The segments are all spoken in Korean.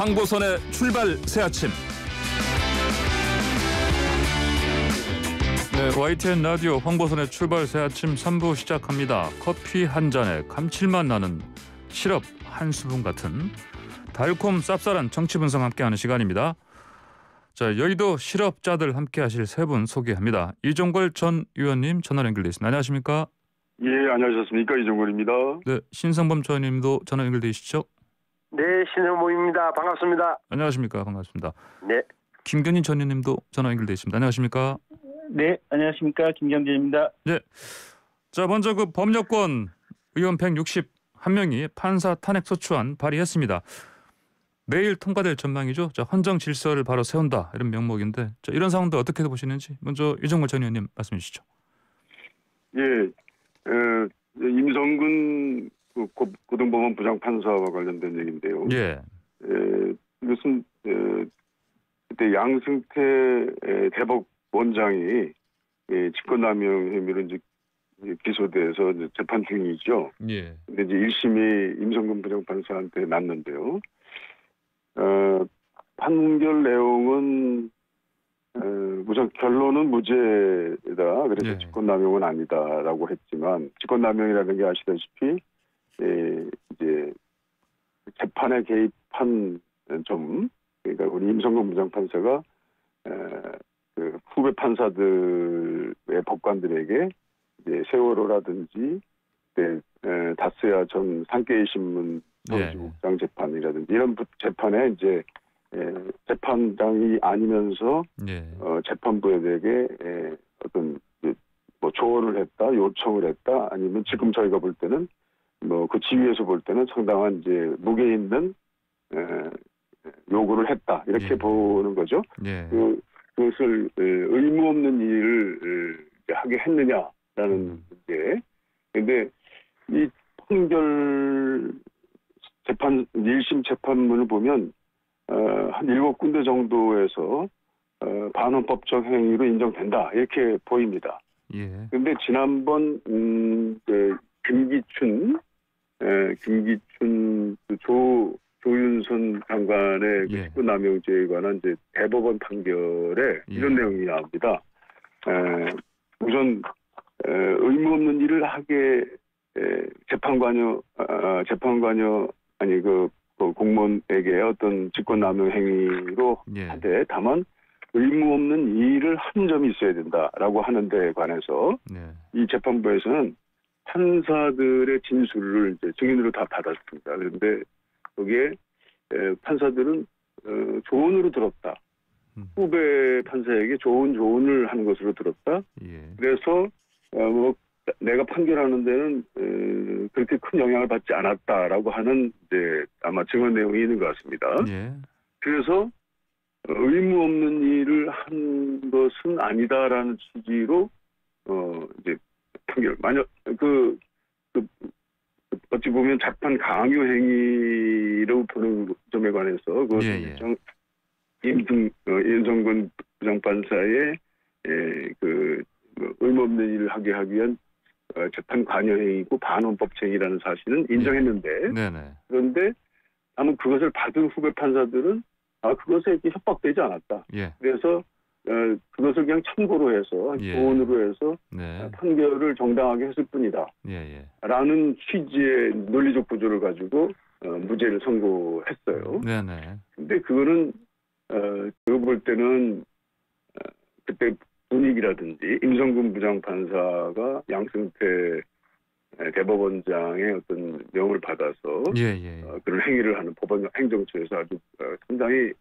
황보선의 출발 새아침. 네, YTN 라디오 황보선의 출발 새아침 3부 시작합니다. 커피 한 잔에 감칠맛 나는 시럽 한 스푼 같은 달콤 쌉쌀한 정치 분석 함께하는 시간입니다. 자, 여의도 실업자들 함께하실 세 분 소개합니다. 이종걸 전 의원님 전화 연결돼 있습니다. 안녕하십니까? 예, 안녕하셨습니까? 이종걸입니다. 네, 신성범 전 의원님도 전화 연결돼 있시죠? 네, 신성범입니다. 반갑습니다. 안녕하십니까? 반갑습니다. 네. 김경진 전 의원님도 전화 연결돼 있습니다. 안녕하십니까? 네, 안녕하십니까? 김경진입니다. 네. 자, 먼저 그 범여권 의원 161명이 판사 탄핵 소추안 발의했습니다. 내일 통과될 전망이죠. 자, 헌정 질서를 바로 세운다 이런 명목인데, 자, 이런 상황도 어떻게 보시는지 먼저 이종걸 전 의원님 말씀해 주시죠. 예, 임성근 고등법원 부장판사와 관련된 얘기인데요. 예. 이것은 그때 양승태 대법원장이 직권남용 혐의로 이제 기소돼서 이제 재판 중이죠. 예. 근데 이제 1심이 임성근 부장판사한테 났는데요. 판결 내용은 우선 결론은 무죄다. 그래서 예. 직권남용은 아니다라고 했지만 직권남용이라는 게 아시다시피 이제 재판에 개입한 점, 그러니까 우리 임성근 부장판사가 그 후배 판사들의 법관들에게 이제 세월호라든지 다스야 전 산케이 신문 국장 재판이라든지 이런 재판에 이제 재판장이 아니면서 재판부에게 어떤 뭐 조언을 했다, 요청을 했다, 아니면 지금 저희가 볼 때는 뭐 그 지위에서 볼 때는 상당한 이제 무게 있는 요구를 했다 이렇게 보는 거죠. 그것을 의무 없는 일을 하게 했느냐라는 문제. 그런데 이 판결 재판 1심 재판문을 보면 한 7군데 정도에서 반헌법적 행위로 인정된다 이렇게 보입니다. 그런데 지난번 김기춘 조윤선 장관의 직권남용죄에 관한 이제 대법원 판결에 이런 내용이 나옵니다. 우선 의무 없는 일을 하게 재판관여 아니 그 공무원에게 어떤 직권남용 행위로 하되 다만 의무 없는 일을 한 점이 있어야 된다라고 하는 데에 관해서 이 재판부에서는 판사들의 진술을 이제 증인으로 다 받았습니다. 그런데 거기에 판사들은 조언으로 들었다. 후배 판사에게 좋은 조언을 하는 것으로 들었다. 그래서 뭐 내가 판결하는 데는 그렇게 큰 영향을 받지 않았다라고 하는 이제 아마 증언 내용이 있는 것 같습니다. 그래서 의무 없는 일을 한 것은 아니다라는 취지로 이제 판결. 만약 어찌 보면 재판 강요 행위로 보는 점에 관해서 임성근 부장판사의 의무 없는 일을 하게 하기 위한 재판 관여 행위고 반헌법행위라는 사실은 인정했는데 그런데 다만 그것을 받은 후배 판사들은 그것에 이렇게 협박되지 않았다. 그래서 그것을 그냥 참고로 해서 조언으로 해서 판결을 정당하게 했을 뿐이다. 라는 취지의 논리적 구조를 가지고 무죄를 선고했어요. 근데 그거는 제가 볼 때는 그때 분위기라든지 임성근 부장판사가 양승태 대법원장의 어떤 명을 받아서 그런 행위를 하는 법원 행정처에서 아주 상당히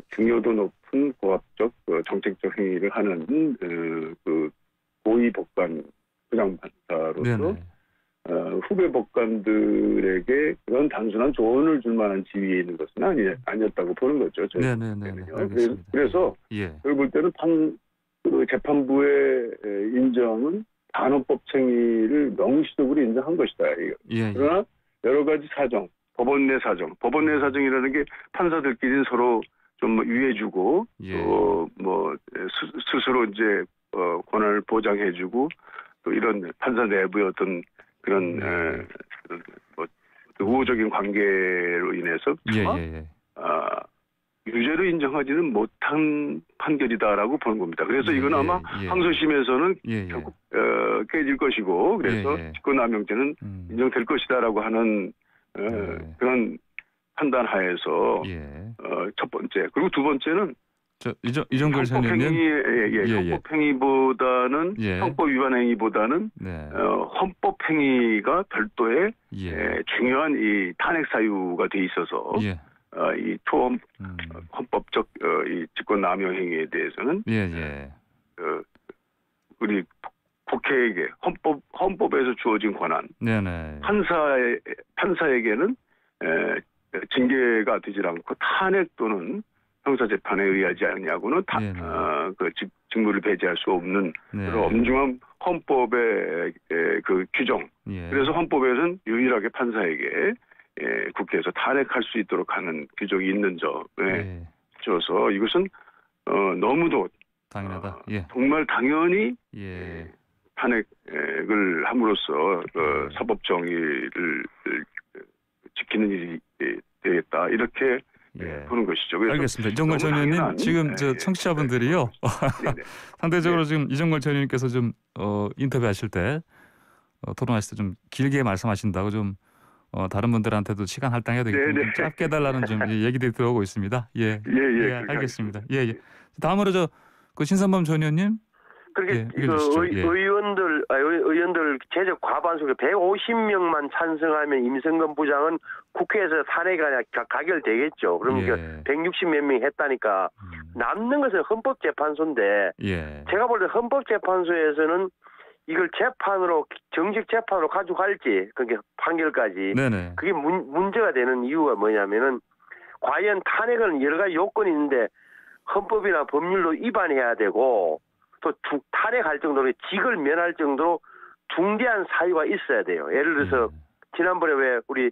중요도 높은 고압적 정책적 행위를 하는 그 고위 법관 부장판사로서 후배 법관들에게 그런 단순한 조언을 줄 만한 지위에 있는 것은 아니었다고 보는 거죠. 그래서 저희 볼 때는 그 재판부의 인정은 반헌법행위를 명시적으로 인정한 것이다. 그러나 여러 가지 사정, 법원 내 사정이라는 게 판사들끼리 서로 좀 유해주고 또 뭐 스스로 이제 권한을 보장해주고 또 이런 판사 내부의 어떤 그런 뭐 우호적인 관계로 인해서 제대로 인정하지는 못한 판결이다라고 보는 겁니다. 그래서 이건 아마 항소심에서는 결국 깨질 것이고 그래서 직권남용죄는 인정될 것이다라고 하는 그런 판단하에서 첫 번째 그리고 두 번째는 이종걸 전현님 헌법행위보다는 형법 위반 행위보다는 헌법행위가 별도의 중요한 이 탄핵 사유가 돼 있어서 이 헌법적 이 직권남용 행위에 대해서는 우리 국회에게 헌법에서 주어진 권한 판사에게는 징계가 되질 않고 탄핵 또는 형사재판에 의하지 않냐고는 그 직무를 배제할 수 없는 그런 엄중한 헌법의 그 규정. 그래서 헌법에서는 유일하게 판사에게 국회에서 탄핵할 수 있도록 하는 규정이 있는 점에 있어서 이것은 너무도 당연하다. 정말 당연히 탄핵을 함으로써 사법 정의를 지키는 일이 되겠다 이렇게 보는 것이죠. 알겠습니다. 이종걸 전 의원님 지금 청취자분들이요 상대적으로 지금 이종걸 전 의원님께서 좀 인터뷰하실 때 토론하실 때 좀 길게 말씀하신다고 좀 다른 분들한테도 시간 할당해야 되겠고 좀 짧게 해달라는 좀 얘기들이 들어오고 있습니다. 알겠습니다. 다음으로 그 신선범 전 의원님. 그렇게 의원들 제적 과반수가 150명만 찬성하면 임성근 부장은 국회에서 탄핵이 가결되겠죠. 그러면 160 몇 명이 했다니까 남는 것은 헌법재판소인데 제가 볼 때 헌법재판소에서는 이걸 재판으로 정식 재판으로 가져갈지 그게 판결까지 그게 문제가 되는 이유가 뭐냐면은 과연 탄핵은 여러 가지 요건이 있는데 헌법이나 법률로 위반해야 되고 또 탄핵할 정도로 직을 면할 정도로 중대한 사유가 있어야 돼요. 예를 들어서 지난번에 왜 우리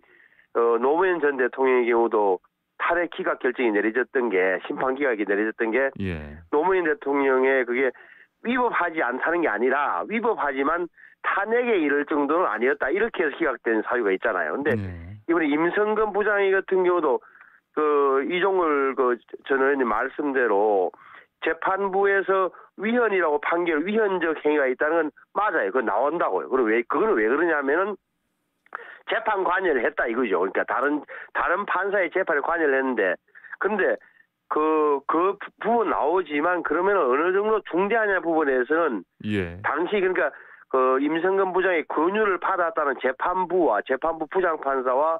노무현 전 대통령의 경우도 탄핵 기각 결정이 내려졌던 게 심판 기각이 내려졌던 게 노무현 대통령의 그게 위법하지 않다는 게 아니라 위법하지만 탄핵에 이를 정도는 아니었다 이렇게 해서 기각된 사유가 있잖아요. 근데 이번에 임성근 부장이 같은 경우도 그 이종걸 전 의원님 말씀대로 재판부에서 위헌이라고 판결, 위헌적 행위가 있다는 건 맞아요. 그건 나온다고요. 그리고 그거는 왜 그러냐면은 재판 관여를 했다 이거죠. 그러니까 다른 판사의 재판에 관여를 했는데, 근데 그 부분 나오지만 그러면 어느 정도 중대하냐 부분에서는 당시 그러니까 그 임성근 부장이 권유를 받았다는 재판부와 재판부 부장판사와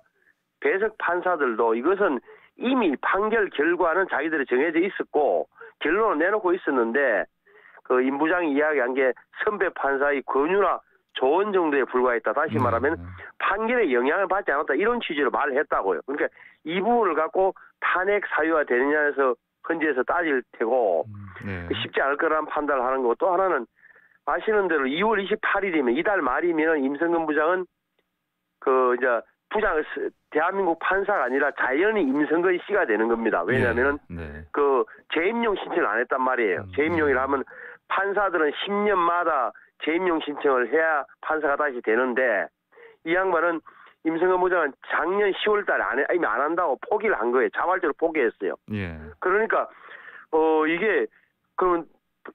배석 판사들도 이것은 이미 판결 결과는 자기들이 정해져 있었고 결론을 내놓고 있었는데 그 임 부장이 이야기한 게 선배 판사의 권유나 조언 정도에 불과했다. 다시 말하면 판결에 영향을 받지 않았다. 이런 취지로 말을 했다고요. 그러니까 이 부분을 갖고 탄핵 사유가 되느냐에서 헌재에서 따질 테고 쉽지 않을 거라는 판단을 하는 거고 또 하나는 아시는 대로 2월 28일이면 이달 말이면 임성근 부장은 그 이제 부장을 대한민국 판사가 아니라 자연히 임성근 씨가 되는 겁니다. 왜냐하면은 그 재임용 신청을 안 했단 말이에요. 재임용이라 하면 판사들은 10년마다 재임용 신청을 해야 판사가 다시 되는데 이 양반은 임성근 부장은 작년 10월 달에 안 한다고 포기를 한 거예요. 자발적으로 포기했어요. 그러니까 이게 그러면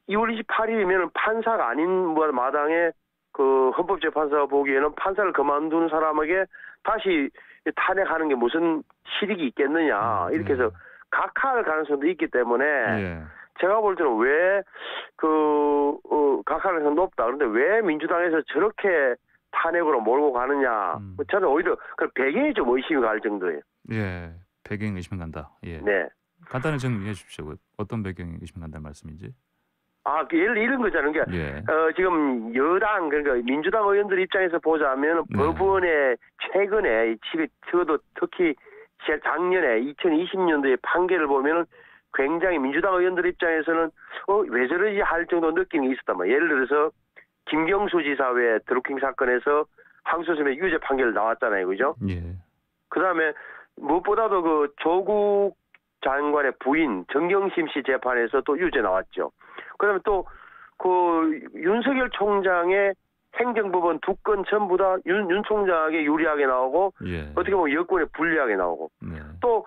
2월 28일이면 판사가 아닌 마당에 그 헌법재판소가 보기에는 판사를 그만두는 사람에게 다시 탄핵하는 게 무슨 실익이 있겠느냐 이렇게 해서 각하할 가능성도 있기 때문에 제가 볼 때는 왜 각하할 가능성이 높다. 그런데 왜 민주당에서 저렇게 탄핵으로 몰고 가느냐. 저는 오히려 그 배경이 좀 의심이 갈 정도예요. 배경 의심이 간다. 간단히 정리해 주십시오. 어떤 배경이 의심이 간다는 말씀인지. 예를 이런 거잖아요. 그러니까 지금 여당 그러니까 민주당 의원들 입장에서 보자면 법원의 최근에 적어도 특히 작년에 2020년도에 판결을 보면은 굉장히 민주당 의원들 입장에서는 왜 저러지 할 정도 느낌이 있었단 말이에요. 예를 들어서 김경수 지사 외 드루킹 사건에서 항소심에 유죄 판결 나왔잖아요, 그죠? 그다음에 무엇보다도 그 조국 장관의 부인 정경심 씨 재판에서 또 유죄 나왔죠. 그다음에 또 그 윤석열 총장의 행정법원 2건 전부 다 윤 총장에게 유리하게 나오고 어떻게 보면 여권에 불리하게 나오고 또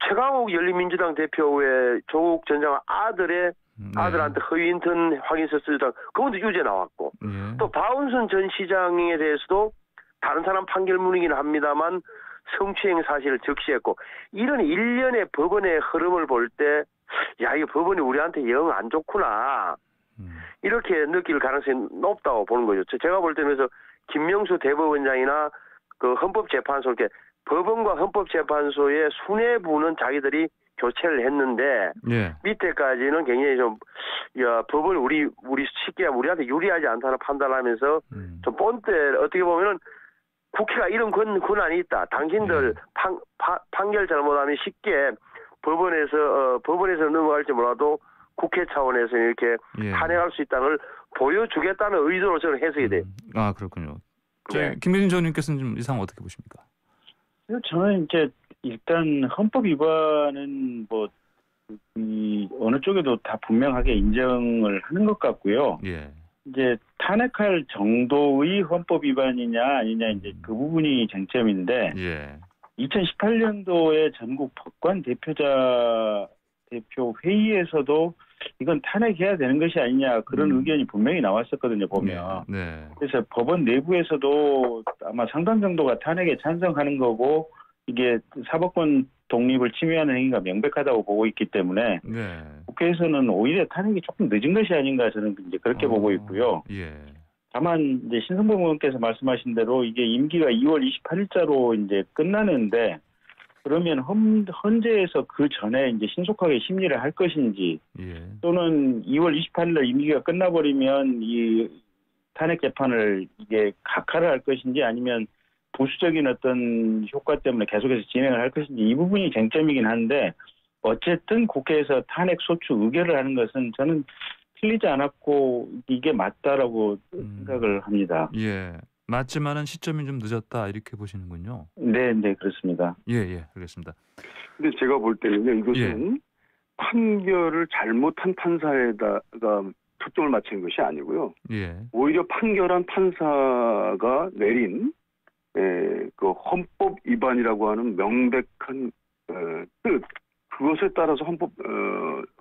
최강욱 열린민주당 대표의 조국 전 장관 아들한테 허위 인턴 확인서 쓰던 그분도 유죄 나왔고 또 박원순 전 시장에 대해서도 다른 사람 판결문이긴 합니다만 성추행 사실을 적시했고 이런 일련의 법원의 흐름을 볼 때 야 이거 법원이 우리한테 영 안 좋구나 이렇게 느낄 가능성이 높다고 보는 거죠. 제가 볼 때는 그래서 김명수 대법원장이나 그 헌법재판소 이렇게 법원과 헌법재판소의 수뇌부는 자기들이 교체를 했는데 밑에까지는 굉장히 좀 법을 우리 쉽게 우리한테 유리하지 않다는 판단을 하면서 좀 본때 어떻게 보면은 국회가 이런 권한이 있다. 당신들 판결 잘못하면 쉽게 법원에서 넘어갈지 몰라도 국회 차원에서 이렇게 탄핵할 수 있다는 걸 보여주겠다는 의도로 저는 해석이 돼요. 아 그렇군요. 김경진 의원님께서는 좀 이 상황 어떻게 보십니까? 저는 이제 일단 헌법 위반은 뭐 어느 쪽에도 다 분명하게 인정을 하는 것 같고요. 이제 탄핵할 정도의 헌법 위반이냐 아니냐 이제 그 부분이 쟁점인데 2018년도에 전국 법관 대표 회의에서도 이건 탄핵해야 되는 것이 아니냐 그런 의견이 분명히 나왔었거든요 보면. 그래서 법원 내부에서도 아마 상당 정도가 탄핵에 찬성하는 거고 이게 사법권 독립을 침해하는 행위가 명백하다고 보고 있기 때문에 국회에서는 오히려 탄핵이 조금 늦은 것이 아닌가 저는 이제 그렇게 보고 있고요. 다만 이제 신성범 의원께서 말씀하신 대로 이게 임기가 2월 28일자로 이제 끝나는데 그러면 헌재에서 그 전에 이제 신속하게 심리를 할 것인지 또는 2월 28일날 임기가 끝나버리면 이 탄핵 재판을 이게 각하를 할 것인지 아니면 보수적인 어떤 효과 때문에 계속해서 진행을 할 것인지 이 부분이 쟁점이긴 한데 어쨌든 국회에서 탄핵 소추 의결을 하는 것은 저는 틀리지 않았고 이게 맞다라고 생각을 합니다. 맞지만은 시점이 좀 늦었다 이렇게 보시는군요. 네, 그렇습니다. 알겠습니다. 근데 제가 볼 때는요, 이것은 판결을 잘못한 판사에다가 초점을 맞춘 것이 아니고요. 오히려 판결한 판사가 내린 그 헌법 위반이라고 하는 명백한 뜻 그것에 따라서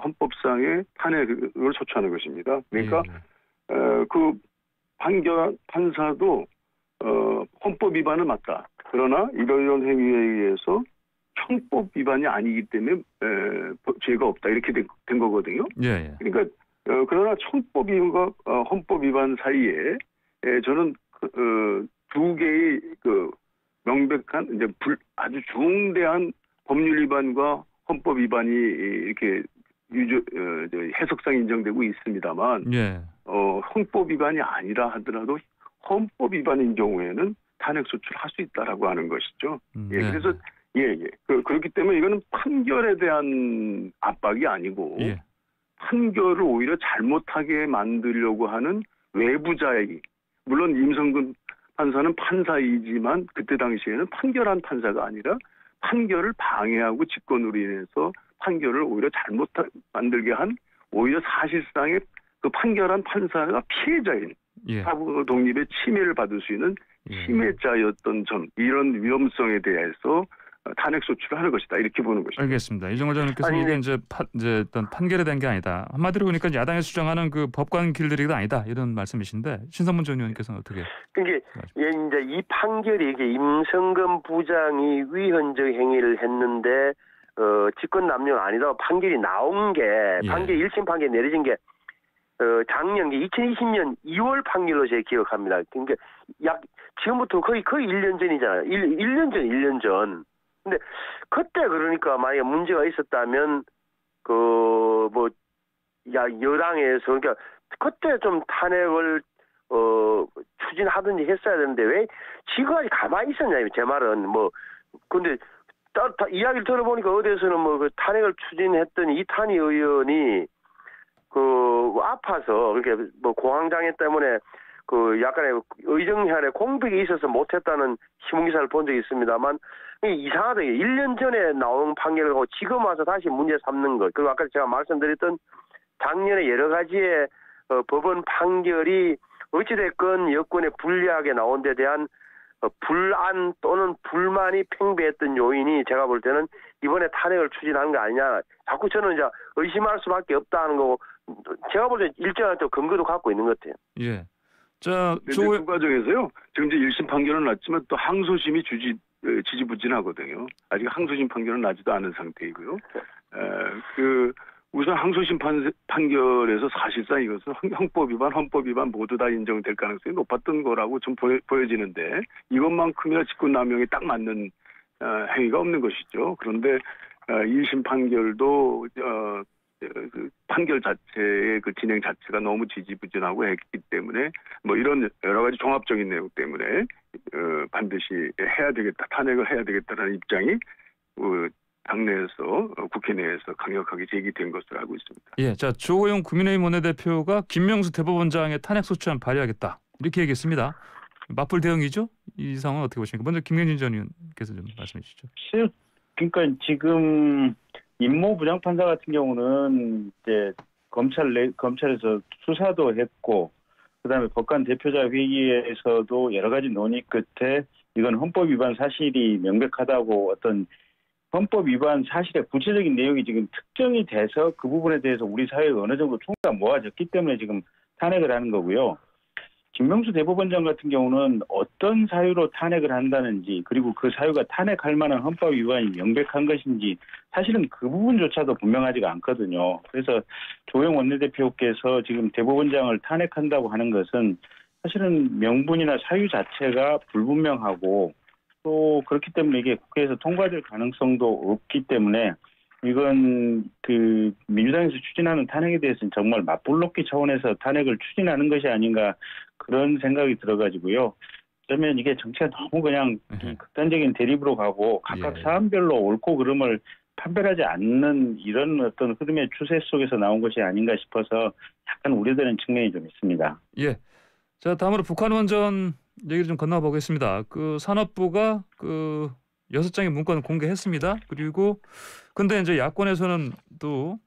헌법상의 탄핵을 소추하는 것입니다. 그러니까 그 판결 판사도 헌법 위반은 맞다. 그러나 이런 행위에 의해서 형법 위반이 아니기 때문에 죄가 없다 이렇게 된 거거든요. 그러니까 그러나 형법 위반과 헌법 위반 사이에 저는 두 개의 그 명백한 이제 아주 중대한 법률 위반과 헌법 위반이 이렇게 해석상 인정되고 있습니다만 헌법 위반이 아니라 하더라도 헌법 위반인 경우에는 탄핵 소추를 할 수 있다라고 하는 것이죠. 그래서 그렇기 때문에 이거는 판결에 대한 압박이 아니고 판결을 오히려 잘못하게 만들려고 하는 외부자의 물론 임성근 판사는 판사이지만 그때 당시에는 판결한 판사가 아니라 판결을 방해하고 직권으로 인해서 판결을 오히려 잘못 만들게 한 오히려 사실상의 그 판결한 판사가 피해자인 사법 독립의 침해를 받을 수 있는 침해자였던 점 이런 위험성에 대해서 탄핵 소추를 하는 것이다 이렇게 보는 것입니다. 알겠습니다. 이정걸 장관님께서 이게 이제 어떤 판결에 대한 게 아니다. 한마디로 보니까 야당에서 주장하는 그 법관 길들이기도 아니다 이런 말씀이신데 신성문 전 의원님께서는 어떻게? 이게 이제 이 판결이 이게 임성근 부장이 위헌적 행위를 했는데 직권 남용은 아니다 판결이 나온 게 판결 1심 판결이 내려진 게 작년 2020년 2월 판결로 제가 기억합니다. 그러니까 지금부터 거의 1년 전이잖아요. 1년 전. 근데 그때 그러니까 만약에 문제가 있었다면 여당에서 그러니까 그때 좀 탄핵을 추진하든지 했어야 되는데 왜 지금까지 가만히 있었냐 제 말은 근데 이야기를 들어보니까 어디에서는 그 탄핵을 추진했던 이탄희 의원이 아파서 그렇게 공황장애 때문에 약간의 의정현에 공백이 있어서 못했다는 신문기사를 본 적이 있습니다만 이상하다. 1년 전에 나온 판결을 하고 지금 와서 다시 문제 삼는 것. 그리고 아까 제가 말씀드렸던 작년에 여러 가지의 법원 판결이 어찌됐건 여권에 불리하게 나온 데 대한 불안 또는 불만이 팽배했던 요인이 제가 볼 때는 이번에 탄핵을 추진한 거 아니냐. 자꾸 저는 이제 의심할 수밖에 없다는 거고 제가 볼 때 일정한 또 근거도 갖고 있는 것 같아요. 예. 자, 그 과정에서요. 지금 이제 1심 판결은 났지만 또 항소심이 지지부진하거든요. 아직 항소심 판결은 나지도 않은 상태이고요. 우선 항소심 판결에서 사실상 이것은 형법 위반, 헌법 위반 모두 다 인정될 가능성이 높았던 거라고 좀 보여지는데 이것만큼이나 직권남용이 딱 맞는 행위가 없는 것이죠. 그런데 2심 판결도 그 판결 자체의 그 진행 자체가 너무 지지부진하고 했기 때문에 뭐 이런 여러 가지 종합적인 내용 때문에 반드시 해야 되겠다, 탄핵을 해야 되겠다라는 입장이 당내에서 국회 내에서 강력하게 제기된 것으로 알고 있습니다. 예, 자 주호영 국민의힘 원내대표가 김명수 대법원장의 탄핵 소추안 발의하겠다 이렇게 얘기했습니다. 맞불 대응이죠? 이 상황은 어떻게 보십니까? 먼저 김경진 전 의원께서 좀 말씀해 주시죠. 그러니까 지금 임모 부장판사 같은 경우는 이제 검찰에서 수사도 했고 그다음에 법관 대표자 회의에서도 여러 가지 논의 끝에 이건 헌법 위반 사실이 명백하다고 어떤 헌법 위반 사실의 구체적인 내용이 지금 특정이 돼서 그 부분에 대해서 우리 사회에 어느 정도 총기가 모아졌기 때문에 지금 탄핵을 하는 거고요. 김명수 대법원장 같은 경우는 어떤 사유로 탄핵을 한다는지 그리고 그 사유가 탄핵할 만한 헌법 위반이 명백한 것인지 사실은 그 부분조차도 분명하지가 않거든요. 그래서 조영 원내대표께서 지금 대법원장을 탄핵한다고 하는 것은 사실은 명분이나 사유 자체가 불분명하고 또 그렇기 때문에 이게 국회에서 통과될 가능성도 없기 때문에 이건 그 민주당에서 추진하는 탄핵에 대해서는 정말 맞불놓기 차원에서 탄핵을 추진하는 것이 아닌가 그런 생각이 들어가지고요. 그러면 이게 정치가 너무 그냥 극단적인 대립으로 가고 각각 사안별로 옳고 그름을 판별하지 않는 이런 어떤 흐름의 추세 속에서 나온 것이 아닌가 싶어서 약간 우려되는 측면이 좀 있습니다. 예. 자 다음으로 북한 원전 얘기를 좀 건너보겠습니다. 그 산업부가 그 6장의 문건을 공개했습니다. 그리고 근데 이제 야권에서는 또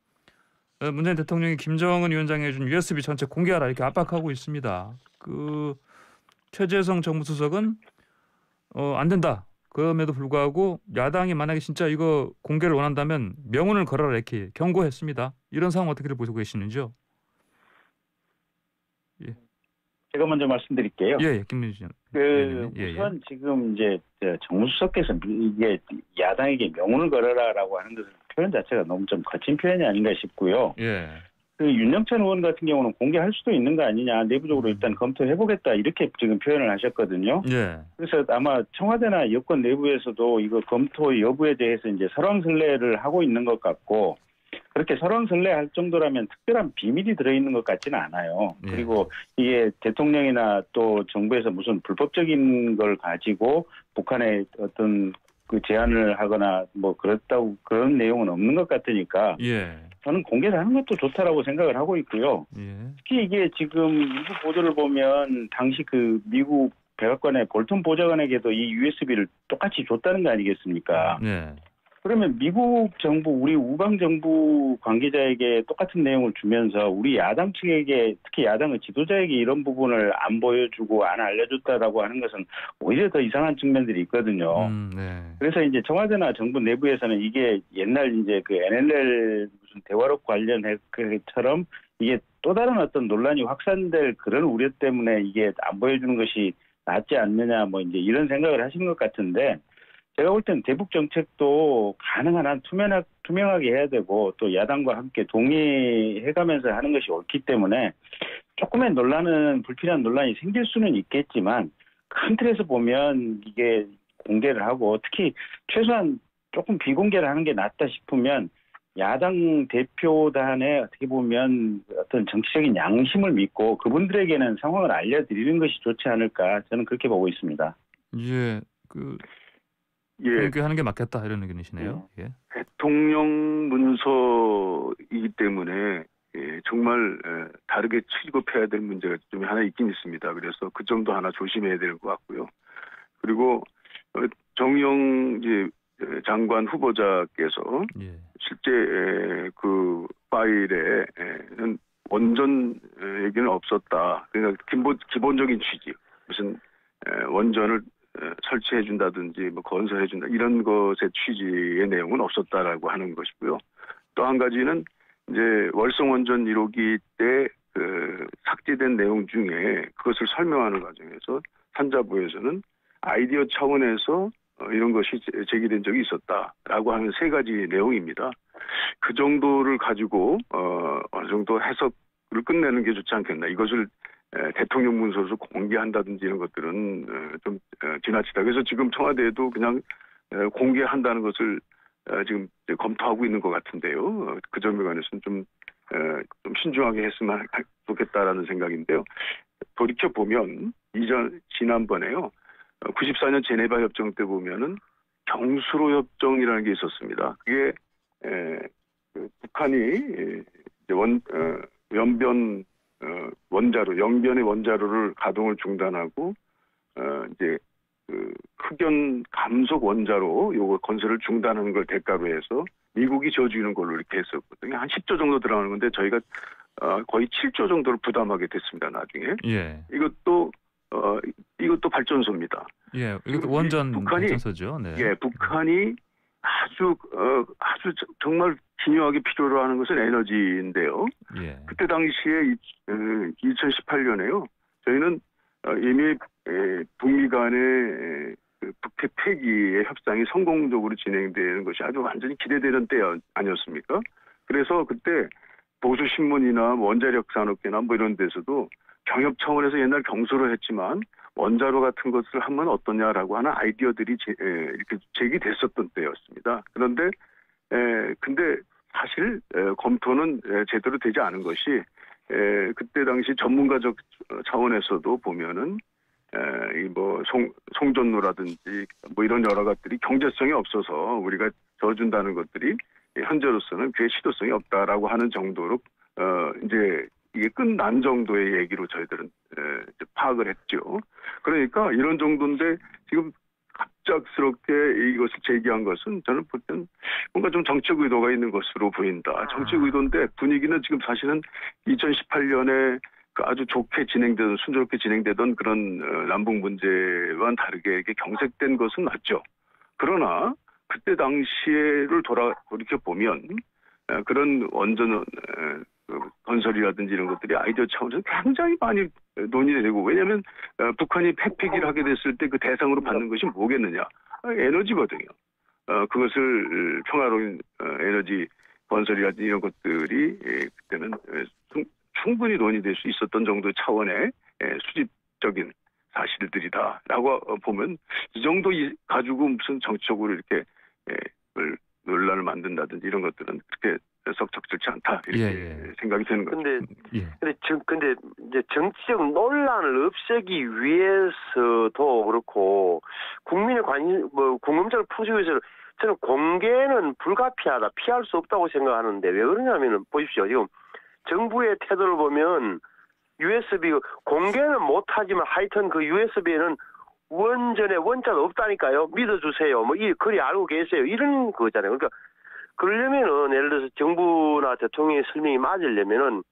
문재인 대통령이 김정은 위원장이 해준 USB 전체 공개하라 이렇게 압박하고 있습니다. 그 최재성 정무수석은 안 된다. 그럼에도 불구하고 야당이 만약에 진짜 이거 공개를 원한다면 명운을 걸어라 이렇게 경고했습니다. 이런 상황 어떻게 보시고 계시는지요? 예. 제가 먼저 말씀드릴게요. 예, 김민준. 우선 지금 이제 정무수석께서 이게 야당에게 명운을 걸어라라고 하는 것은 표현 자체가 너무 좀 거친 표현이 아닌가 싶고요. 예. 그 윤영찬 의원 같은 경우는 공개할 수도 있는 거 아니냐, 내부적으로 일단 검토해보겠다 이렇게 지금 표현을 하셨거든요. 예. 그래서 아마 청와대나 여권 내부에서도 이거 검토 여부에 대해서 이제 설왕설래를 하고 있는 것 같고. 그렇게 설왕설래할 정도라면 특별한 비밀이 들어있는 것 같지는 않아요. 예. 그리고 이게 대통령이나 또 정부에서 무슨 불법적인 걸 가지고 북한에 어떤 그 제안을 하거나 뭐 그렇다고 그런 내용은 없는 것 같으니까 저는 공개를 하는 것도 좋다라고 생각을 하고 있고요. 특히 이게 지금 일부 보도를 보면 당시 그 미국 백악관의 볼턴 보좌관에게도 이 USB를 똑같이 줬다는 거 아니겠습니까? 그러면 미국 정부, 우리 우방 정부 관계자에게 똑같은 내용을 주면서 우리 야당 측에게 특히 야당의 지도자에게 이런 부분을 안 보여주고 안 알려줬다라고 하는 것은 오히려 더 이상한 측면들이 있거든요. 그래서 이제 청와대나 정부 내부에서는 이게 옛날 이제 그 NLL 무슨 대화록 관련처럼 이게 또 다른 어떤 논란이 확산될 그런 우려 때문에 이게 안 보여주는 것이 낫지 않느냐 뭐 이제 이런 생각을 하신 것 같은데. 제가 볼 때는 대북 정책도 가능한 한 투명하게 해야 되고 또 야당과 함께 동의해가면서 하는 것이 옳기 때문에 조금의 논란은 불필요한 논란이 생길 수는 있겠지만 큰 틀에서 보면 이게 공개를 하고 특히 최소한 조금 비공개를 하는 게 낫다 싶으면 야당 대표단의 어떻게 보면 어떤 정치적인 양심을 믿고 그분들에게는 상황을 알려드리는 것이 좋지 않을까 저는 그렇게 보고 있습니다. 공개하는 게 맞겠다 이런 의견이시네요. 대통령 문서이기 때문에 정말 다르게 취급해야 될 문제가 좀 하나 있긴 있습니다. 그래서 그 점도 하나 조심해야 될 것 같고요. 그리고 정의용 이제 장관 후보자께서 실제 그 파일에는 원전 얘기는 없었다. 그러니까 기본적인 취지 무슨 원전을 설치해준다든지 뭐 건설해준다 이런 것의 취지의 내용은 없었다라고 하는 것이고요. 또 한 가지는 이제 월성 원전 1호기 때 그 삭제된 내용 중에 그것을 설명하는 과정에서 산자부에서는 아이디어 차원에서 이런 것이 제기된 적이 있었다라고 하는 3가지 내용입니다. 그 정도를 가지고 어느 정도 해석을 끝내는 게 좋지 않겠나. 이것을 대통령 문서로 공개한다든지 이런 것들은 좀 지나치다. 그래서 지금 청와대에도 그냥 공개한다는 것을 지금 검토하고 있는 것 같은데요. 그 점에 관해서는 좀 신중하게 했으면 좋겠다라는 생각인데요. 돌이켜 보면 지난번에요. 94년 제네바 협정 때 보면은 경수로 협정이라는 게 있었습니다. 그게 북한이 영변의 원자로를 가동을 중단하고 이제 그 흑연 감속 원자로 요거 건설을 중단하는 걸 대가로 해서 미국이 져주는 걸로 이렇게 했었거든요. 한 10조 정도 들어가는 건데 저희가 거의 7조 정도를 부담하게 됐습니다. 나중에. 예. 이것도 발전소입니다. 예, 이것도 원전 발전소죠. 네. 예, 북한이 아주 정말 기묘하게 필요로 하는 것은 에너지인데요. 예. 그때 당시에 2018년에요. 저희는 이미 북미 간의 북핵 폐기의 협상이 성공적으로 진행되는 것이 아주 완전히 기대되는 때 아니었습니까? 그래서 그때 보수 신문이나 원자력 산업계나 뭐 이런 데서도 경협 차원에서 옛날 경수로 했지만 원자로 같은 것을 하면 어떠냐라고 하는 아이디어들이 이렇게 제기됐었던 때였습니다. 그런데 근데 사실 검토는 제대로 되지 않은 것이 그때 당시 전문가적 차원에서도 보면은 뭐 송전로라든지 뭐 이런 여러 것들이 경제성이 없어서 우리가 져준다는 것들이 현재로서는 그의 시도성이 없다라고 하는 정도로 이제 이게 끝난 정도의 얘기로 저희들은 파악을 했죠. 그러니까 이런 정도인데 지금 갑작스럽게 이것을 제기한 것은 저는 볼 때는 뭔가 좀 정책 의도가 있는 것으로 보인다. 정책 의도인데 분위기는 지금 사실은 2018년에 아주 좋게 순조롭게 진행되던 그런 남북 문제와는 다르게 이게 경색된 것은 맞죠. 그러나 그때 당시를 돌이켜 보면 그런 원전 건설이라든지 이런 것들이 아이디어 차원에서 굉장히 많이 논의되고, 왜냐하면 북한이 핵폐기를 하게 됐을 때 그 대상으로 받는 것이 뭐겠느냐, 에너지거든요. 그것을 평화로운 에너지 건설이라든지 이런 것들이 그때는 충분히 논의될 수 있었던 정도의 차원의 수집적인 사실들이다라고 보면 이 정도 가지고 무슨 정치적으로 이렇게 논란을 만든다든지 이런 것들은 그렇게 썩 적절치 않다 이렇게 생각이 드는 거죠. 근데 이제 정치적 논란을 없애기 위해서도 그렇고 국민의 궁금증을 풀기 위해서 저는 공개는 불가피하다, 피할 수 없다고 생각하는데 왜 그러냐면은 보십시오. 지금 정부의 태도를 보면 USB 공개는 못하지만 하여튼 그 USB에는 원전에 원자가 없다니까요. 믿어주세요. 뭐 이 글이 알고 계세요. 이런 거잖아요. 그러니까 그러려면은 예를 들어서 정부나 대통령의 설명이 맞으려면은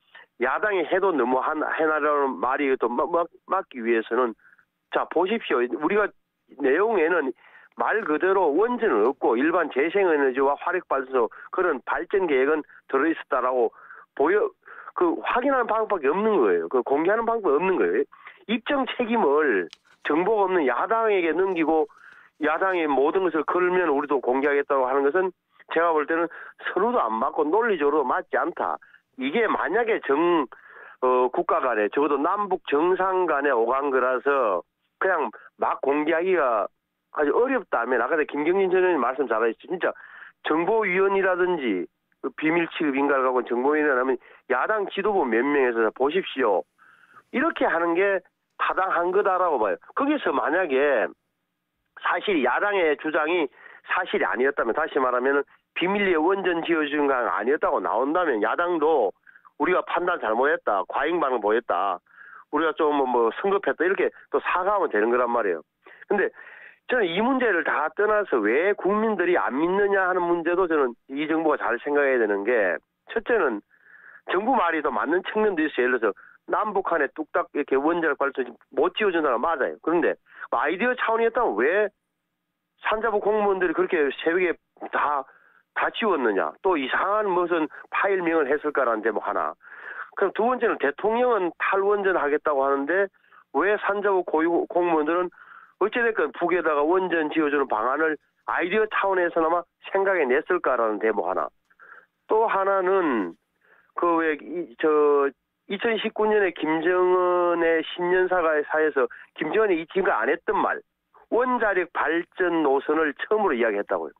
야당이 해도 너무 해나라는 말이 또 막기 위해서는 자 보십시오. 우리가 내용에는 말 그대로 원전은 없고 일반 재생에너지와 화력발전소 그런 발전 계획은 들어있었다라고 확인하는 방법밖에 없는 거예요. 그 공개하는 방법이 없는 거예요. 입증 책임을 정보가 없는 야당에게 넘기고 야당의 모든 것을 걸면 우리도 공개하겠다고 하는 것은 제가 볼 때는 서로도 안 맞고 논리적으로 맞지 않다. 이게 만약에 국가 간에 적어도 남북 정상 간에 오간 거라서 그냥 막 공개하기가 아주 어렵다면 아까 김경진 전 의원님 말씀 잘하셨죠. 진짜 정보위원이라든지 비밀 취급인가를 갖고 정보위원을 하면 야당 지도부 몇 명에서 보십시오. 이렇게 하는 게 타당한 거다라고 봐요. 거기서 만약에 사실 야당의 주장이 사실이 아니었다면 다시 말하면 비밀리에 원전 지어준 거 아니었다고 나온다면 야당도 우리가 판단 잘못했다. 과잉 반응 보였다. 우리가 좀 성급했다. 이렇게 또 사과하면 되는 거란 말이에요. 근데 저는 이 문제를 다 떠나서 왜 국민들이 안 믿느냐 하는 문제도 저는 이 정부가 잘 생각해야 되는 게 첫째는 정부 말이 더 맞는 측면도 있어요. 예를 들어서 남북한에 뚝딱 이렇게 원자력 발전소 못 지어준다는 건 맞아요. 그런데 아이디어 차원이었다면 왜 산자부 공무원들이 그렇게 새벽에 다 지웠느냐. 또 이상한 무슨 파일명을 했을까라는 대목 하나. 그럼 두 번째는 대통령은 탈원전 하겠다고 하는데 왜 산자부 고위 공무원들은 어찌됐건 북에다가 원전 지어주는 방안을 아이디어 차원에서나마 생각해 냈을까라는 대목 하나. 또 하나는 2019년에 김정은의 신년사에서 김정은이 이 지금까지 안 했던 말, 원자력 발전 노선을 처음으로 이야기했다고요.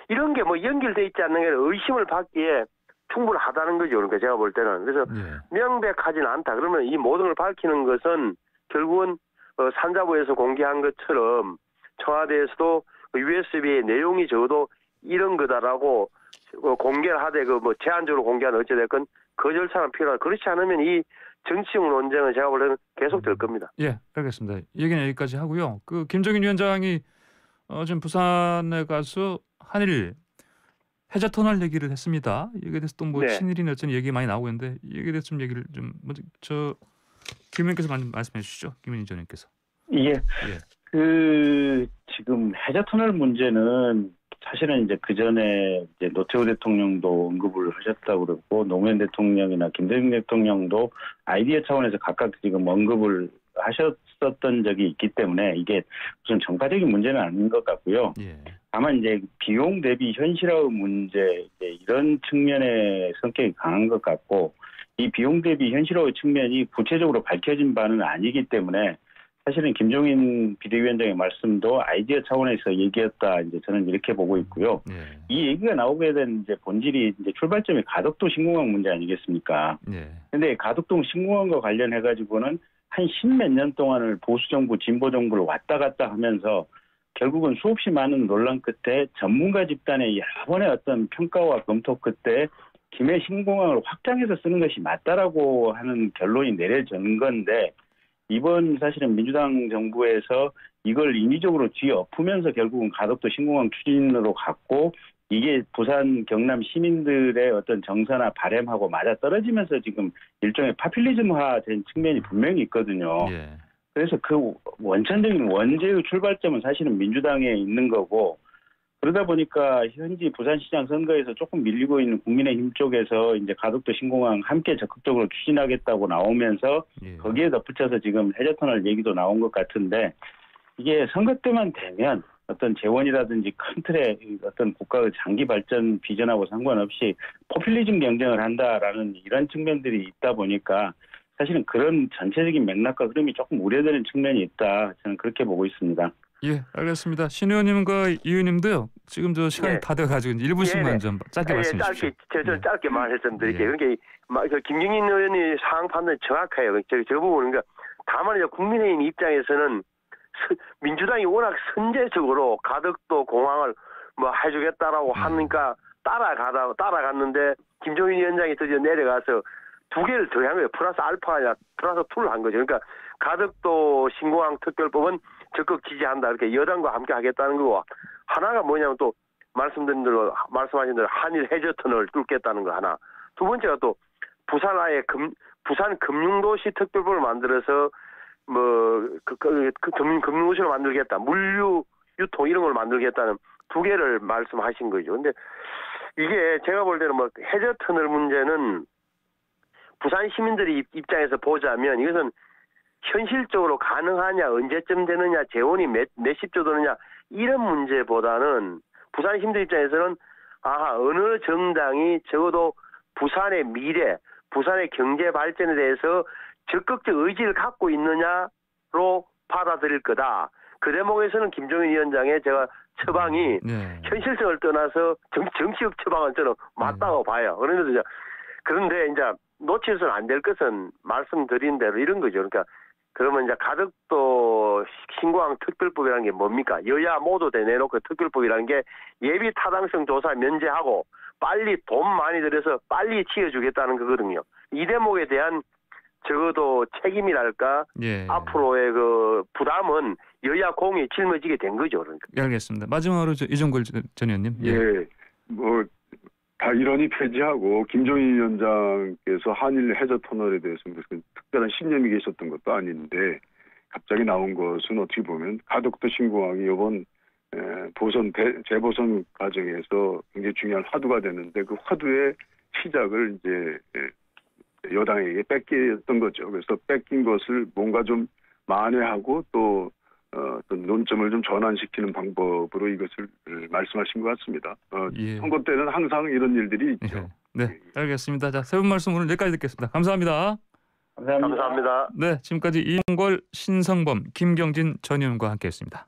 이런 게 뭐 연결돼 있지 않는 게 의심을 받기에 충분하다는 거죠. 그러니까 제가 볼 때는. 그래서 명백하진 않다. 그러면 이 모든 걸 밝히는 것은 결국은 산자부에서 공개한 것처럼 청와대에서도 USB의 내용이 적어도 이런 거다라고 공개를 하되 제한적으로 공개하는 어찌됐건 그 절차는 필요하다. 그렇지 않으면 이 정치적 논쟁은 제가 볼 때는 계속될 겁니다. 예, 알겠습니다. 얘기는 여기까지 하고요. 김정인 위원장이 지금 부산에 가서 한일 해저 터널 얘기를 했습니다. 여기에 대해서 또 네. 친일이나 어쩐 얘기 많이 나오고 있는데 여기에 대해서 좀 얘기를 좀 먼저 김 의원께서 말씀해 주시죠. 김은희 전 의원께서. 예. 지금 해저 터널 문제는 사실은 이제 그 전에 이제 노태우 대통령도 언급을 하셨다고 그러고 노무현 대통령이나 김대중 대통령도 아이디어 차원에서 각각 지금 언급을 하셨었던 적이 있기 때문에 이게 무슨 정파적인 문제는 아닌 것 같고요. 예. 다만 이제 비용 대비 현실화의 문제 이런 측면의 성격이 강한 것 같고 이 비용 대비 현실화의 측면이 구체적으로 밝혀진 바는 아니기 때문에 사실은 김종인 비대위원장의 말씀도 아이디어 차원에서 얘기했다. 이제 저는 이렇게 보고 있고요. 예. 이 얘기가 나오게 된 이제 본질이 이제 출발점이 가덕도 신공항 문제 아니겠습니까? 그런데 예. 가덕도 신공항과 관련해 가지고는 한 10몇 년 동안을 보수 정부, 진보 정부를 왔다 갔다 하면서 결국은 수없이 많은 논란 끝에 전문가 집단의 여러 번의 어떤 평가와 검토 끝에 김해 신공항을 확장해서 쓰는 것이 맞다라고 하는 결론이 내려진 건데 이번 사실은 민주당 정부에서 이걸 인위적으로 뒤엎으면서 결국은 가덕도 신공항 추진으로 갔고 이게 부산 경남 시민들의 어떤 정서나 바램하고 맞아떨어지면서 지금 일종의 파퓰리즘화된 측면이 분명히 있거든요. 예. 그래서 그 원천적인 원죄의 출발점은 사실은 민주당에 있는 거고 그러다 보니까 현지 부산시장 선거에서 조금 밀리고 있는 국민의힘 쪽에서 이제 가덕도 신공항 함께 적극적으로 추진하겠다고 나오면서 예. 거기에 덧붙여서 지금 해저터널 얘기도 나온 것 같은데 이게 선거 때만 되면 어떤 재원이라든지 큰 틀의 어떤 국가의 장기 발전 비전하고 상관없이 포퓰리즘 경쟁을 한다라는 이런 측면들이 있다 보니까 사실은 그런 전체적인 맥락과 흐름이 조금 우려되는 측면이 있다. 저는 그렇게 보고 있습니다. 예, 알겠습니다. 신 의원님과 이 의원님도요. 지금 시간이 다 돼가지고 1분씩만 좀 짧게 말씀해 주십시오. 짧게 말씀드릴게요. 그러니까 김경인 의원이 상황 판단이 정확해요. 저 부분은 그러니까 다만 이제 국민의힘 입장에서는 민주당이 워낙 선제적으로 가덕도 공항을 해주겠다라고 하니까 따라갔는데 김종인 위원장이 드디어 내려가서 두 개를 더 한 거예요. 플러스 알파가 아니라 플러스 2를 한 거죠. 그러니까 가덕도 신공항 특별법은 적극 지지한다. 이렇게 여당과 함께 하겠다는 거고 하나가 뭐냐면 또 말씀하신 대로 한일 해저터널을 뚫겠다는 거 하나. 두 번째가 또 부산 아예 부산 금융도시 특별법을 만들어서 금융도시를 만들겠다. 물류 유통 이런 걸 만들겠다는 두 개를 말씀하신 거죠. 근데 이게 제가 볼 때는 해저터널 문제는 부산 시민들의 입장에서 보자면 이것은 현실적으로 가능하냐, 언제쯤 되느냐, 재원이 몇십조 드느냐 이런 문제보다는 부산 시민들 입장에서는 어느 정당이 적어도 부산의 미래, 부산의 경제 발전에 대해서 적극적 의지를 갖고 있느냐로 받아들일 거다. 그 대목에서는 김종인 위원장의 제가 처방이 현실성을 떠나서 정치적 처방은 저는 맞다고 봐요. 그런데 이제 놓쳐서는 안 될 것은 말씀드린 대로 이런 거죠. 그러니까 그러면 이제 가덕도 신공항 특별법이라는 게 뭡니까? 여야 모두 다 내놓고 특별법이라는 게 예비 타당성 조사 면제하고 빨리 돈 많이 들여서 빨리 지어주겠다는 거거든요. 이 대목에 대한 적어도 책임이랄까 앞으로의 그 부담은 여야 공이 짊어지게 된 거죠. 그러니까. 예, 알겠습니다. 마지막으로 이종걸 전 의원님. 다 일원이 폐지하고 김종인 위원장께서 한일 해저 터널에 대해서 무슨 특별한 신념이 계셨던 것도 아닌데 갑자기 나온 것은 어떻게 보면 가덕도 신공항이 이번 재보선 과정에서 굉장히 중요한 화두가 됐는데 그 화두의 시작을 이제 여당에게 뺏겼던 거죠. 그래서 뺏긴 것을 뭔가 좀 만회하고 또 어떤 논점을 좀 전환시키는 방법으로 이것을 말씀하신 것 같습니다. 예. 선거 때는 항상 이런 일들이 있죠. 네, 알겠습니다. 자, 세 분 말씀 오늘 여기까지 듣겠습니다. 감사합니다. 감사합니다. 네, 지금까지 이용걸, 신성범, 김경진 전 의원과 함께했습니다.